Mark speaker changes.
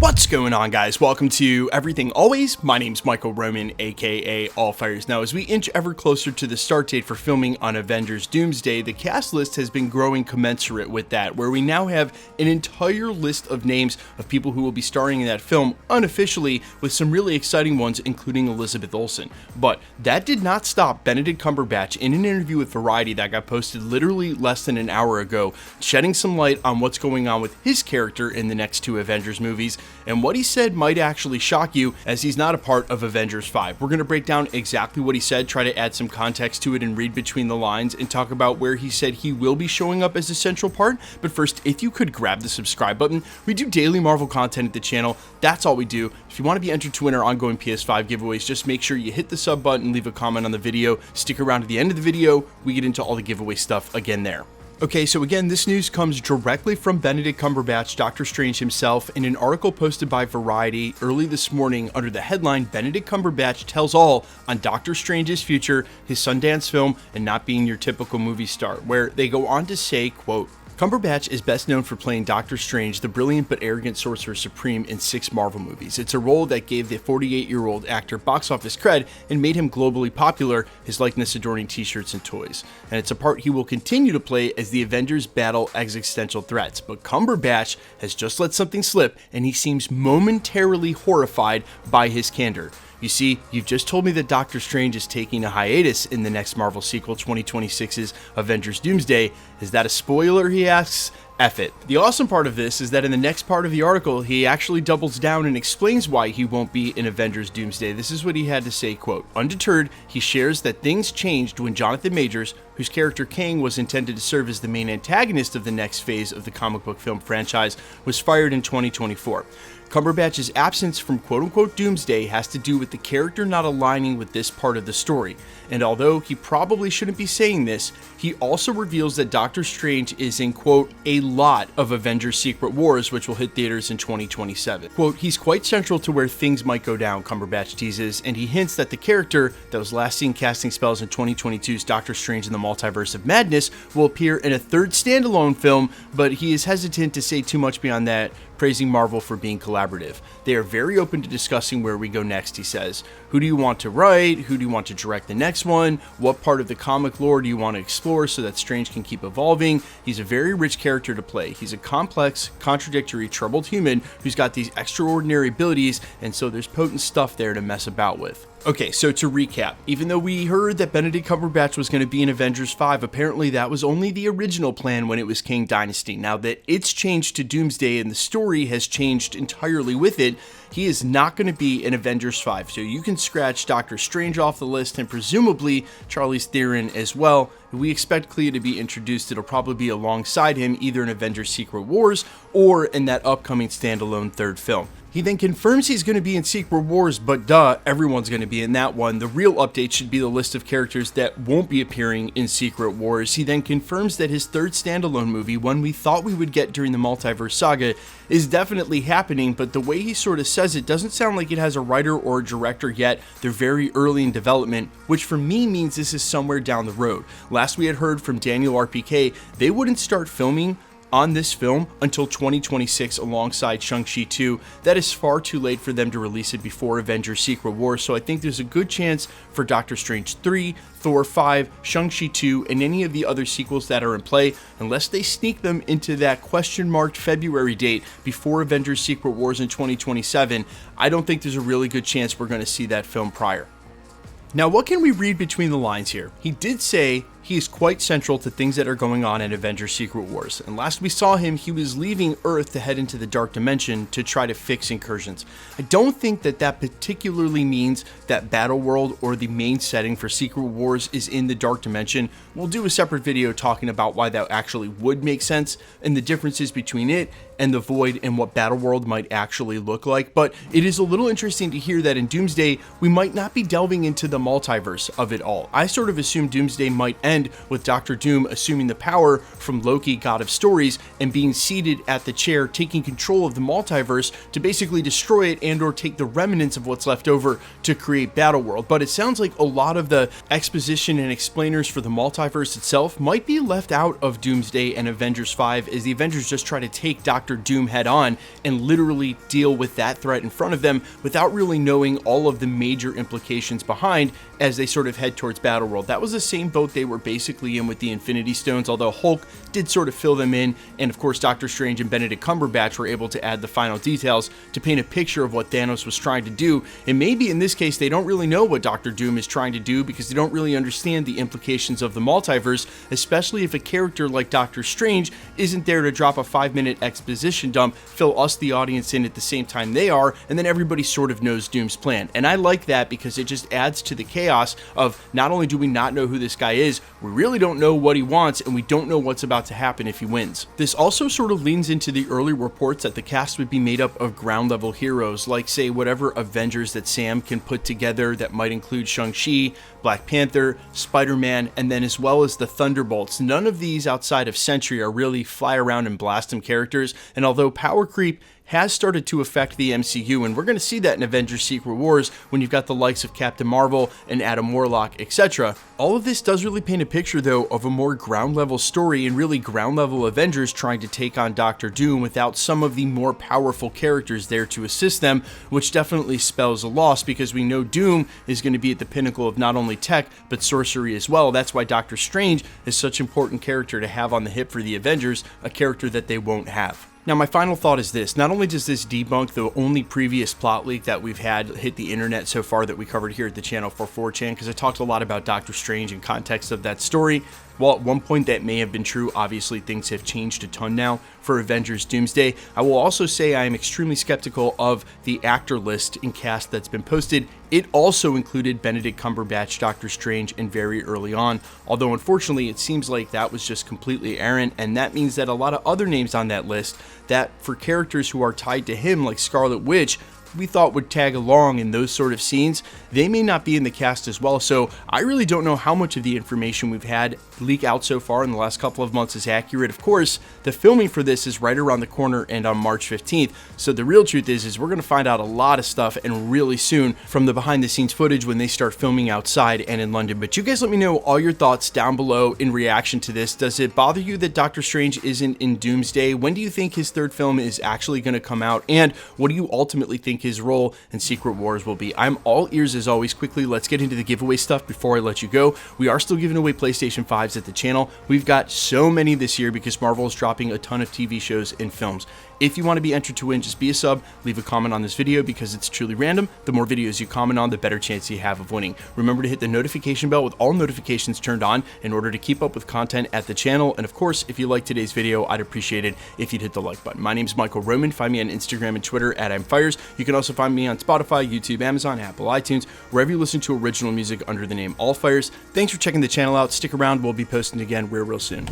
Speaker 1: What's going on, guys? Welcome to Everything Always. My name's Michael Roman, aka All Fires. Now, as we inch ever closer to the start date for filming on Avengers Doomsday, the cast list has been growing commensurate with that, where we now have an entire list of names of people who will be starring in that film unofficially, with some really exciting ones, including Elizabeth Olsen. But that did not stop Benedict Cumberbatch in an interview with Variety that got posted literally less than an hour ago, shedding some light on what's going on with his character in the next two Avengers movies. And what he said might actually shock you, as he's not a part of Avengers 5. We're going to break down exactly what he said, try to add some context to it and read between the lines, and talk about where he said he will be showing up as a central part. But first, if you could grab the subscribe button. We do daily Marvel content at the channel. That's all we do. If you want to be entered to win our ongoing PS5 giveaways, just make sure you hit the sub button, leave a comment on the video, stick around to the end of the video. We get into all the giveaway stuff again there. Okay, so again, this news comes directly from Benedict Cumberbatch, Doctor Strange himself, in an article posted by Variety early this morning under the headline, "Benedict Cumberbatch Tells All on Doctor Strange's Future, His Sundance Film, and Not Being Your Typical Movie Star," where they go on to say, quote, "Cumberbatch is best known for playing Doctor Strange, the brilliant but arrogant Sorcerer Supreme in 6 Marvel movies. It's a role that gave the 48-year-old actor box office cred and made him globally popular, his likeness adorning t-shirts and toys. And it's a part he will continue to play as the Avengers battle existential threats. But Cumberbatch has just let something slip, and he seems momentarily horrified by his candor. You see, you've just told me that Doctor Strange is taking a hiatus in the next Marvel sequel, 2026's Avengers Doomsday. Is that a spoiler, he asks? F it. The awesome part of this is that in the next part of the article, he actually doubles down and explains why he won't be in Avengers Doomsday. This is what he had to say, quote, "Undeterred, he shares that things changed when Jonathan Majors, whose character Kang was intended to serve as the main antagonist of the next phase of the comic book film franchise, was fired in 2024. Cumberbatch's absence from quote-unquote Doomsday has to do with the character not aligning with this part of the story. And although he probably shouldn't be saying this, he also reveals that Doctor Strange is in, quote, a lot of Avengers Secret Wars, which will hit theaters in 2027. Quote, he's quite central to where things might go down, Cumberbatch teases, and he hints that the character that was last seen casting spells in 2022's Doctor Strange in the Multiverse of Madness will appear in a third standalone film, but he is hesitant to say too much beyond that, praising Marvel for being collaborative. They are very open to discussing where we go next," he says. "Who do you want to write? Who do you want to direct the next one? What part of the comic lore do you want to explore so that Strange can keep evolving? He's a very rich character to play. He's a complex, contradictory, troubled human who's got these extraordinary abilities, and so there's potent stuff there to mess about with." Okay, so to recap, even though we heard that Benedict Cumberbatch was going to be in Avengers 5, apparently that was only the original plan when it was Kang Dynasty. Now that it's changed to Doomsday and the story has changed entirely with it, he is not going to be in Avengers 5. So you can scratch Doctor Strange off the list and presumably Charlize Theron as well. We expect Clea to be introduced. It'll probably be alongside him either in Avengers Secret Wars or in that upcoming standalone third film. He then confirms he's going to be in Secret Wars, but duh, everyone's going to be in that one. The real update should be the list of characters that won't be appearing in Secret Wars. He then confirms that his third standalone movie, one we thought we would get during the Multiverse Saga, is definitely happening, but the way he sort of says it doesn't sound like it has a writer or a director yet. They're very early in development, which for me means this is somewhere down the road. Last we had heard from Daniel RPK, they wouldn't start filming on this film until 2026 alongside Shang-Chi 2. That is far too late for them to release it before Avengers Secret Wars, so I think there's a good chance for Doctor Strange 3, Thor 5, Shang-Chi 2, and any of the other sequels that are in play, unless they sneak them into that question-marked February date before Avengers Secret Wars in 2027, I don't think there's a really good chance we're going to see that film prior. Now, what can we read between the lines here? He did say he is quite central to things that are going on in Avengers Secret Wars, and last we saw him, he was leaving Earth to head into the Dark Dimension to try to fix incursions. I don't think that that particularly means that Battleworld or the main setting for Secret Wars is in the Dark Dimension. We'll do a separate video talking about why that actually would make sense and the differences between it and the Void and what Battleworld might actually look like, but it is a little interesting to hear that in Doomsday, we might not be delving into the multiverse of it all. I sort of assumed Doomsday might end end with Doctor Doom assuming the power from Loki, god of stories, and being seated at the chair, taking control of the multiverse to basically destroy it and or take the remnants of what's left over to create Battleworld. But it sounds like a lot of the exposition and explainers for the multiverse itself might be left out of Doomsday and Avengers 5, as the Avengers just try to take Doctor Doom head on and literally deal with that threat in front of them without really knowing all of the major implications behind as they sort of head towards Battleworld. That was the same boat they were basically in with the Infinity Stones, although Hulk did sort of fill them in, and of course Doctor Strange and Benedict Cumberbatch were able to add the final details to paint a picture of what Thanos was trying to do. And maybe in this case they don't really know what Doctor Doom is trying to do because they don't really understand the implications of the multiverse, especially if a character like Doctor Strange isn't there to drop a 5-minute exposition dump, fill us the audience in at the same time they are, and then everybody sort of knows Doom's plan. And I like that because it just adds to the chaos of not only do we not know who this guy is, we really don't know what he wants, and we don't know what's about to happen if he wins. This also sort of leans into the early reports that the cast would be made up of ground level heroes, like say whatever Avengers that Sam can put together that might include Shang-Chi, Black Panther, Spider-Man, and then as well as the Thunderbolts. None of these outside of Sentry are really fly around and blast them characters, and although power creep has started to affect the MCU, and we're going to see that in Avengers Secret Wars when you've got the likes of Captain Marvel and Adam Warlock, etc. All of this does really paint a picture though of a more ground level story and really ground level Avengers trying to take on Doctor Doom without some of the more powerful characters there to assist them, which definitely spells a loss because we know Doom is going to be at the pinnacle of not only tech but sorcery as well. That's why Doctor Strange is such an important character to have on the hip for the Avengers, a character that they won't have. Now, my final thought is this. Not only does this debunk the only previous plot leak that we've had hit the internet so far that we covered here at the channel for 4chan, because I talked a lot about Doctor Strange in context of that story. While at one point that may have been true, obviously things have changed a ton now for Avengers Doomsday. I will also say I am extremely skeptical of the actor list and cast that's been posted. It also included Benedict Cumberbatch, Doctor Strange, and very early on, although unfortunately it seems like that was just completely errant, and that means that a lot of other names on that list that for characters who are tied to him, like Scarlet Witch, we thought would tag along in those sort of scenes, they may not be in the cast as well. So I really don't know how much of the information we've had leak out so far in the last couple of months is accurate. Of course, the filming for this is right around the corner and on March 15th. So the real truth is we're going to find out a lot of stuff and really soon from the behind the scenes footage when they start filming outside and in London. But you guys let me know all your thoughts down below in reaction to this. Does it bother you that Doctor Strange isn't in Doomsday? When do you think his third film is actually going to come out? And what do you ultimately think his role in Secret Wars will be? I'm all ears as always. Quickly, let's get into the giveaway stuff before I let you go. We are still giving away PlayStation 5s at the channel. We've got so many this year because Marvel is dropping a ton of TV shows and films. If you want to be entered to win, just be a sub, leave a comment on this video because it's truly random. The more videos you comment on, the better chance you have of winning. Remember to hit the notification bell with all notifications turned on in order to keep up with content at the channel. And of course, if you liked today's video, I'd appreciate it if you'd hit the like button. My name's Michael Roman. Find me on Instagram and Twitter at I'mFires. You can also find me on Spotify, YouTube, Amazon, Apple, iTunes, wherever you listen to original music under the name All Fires. Thanks for checking the channel out. Stick around. We'll be posting again real soon.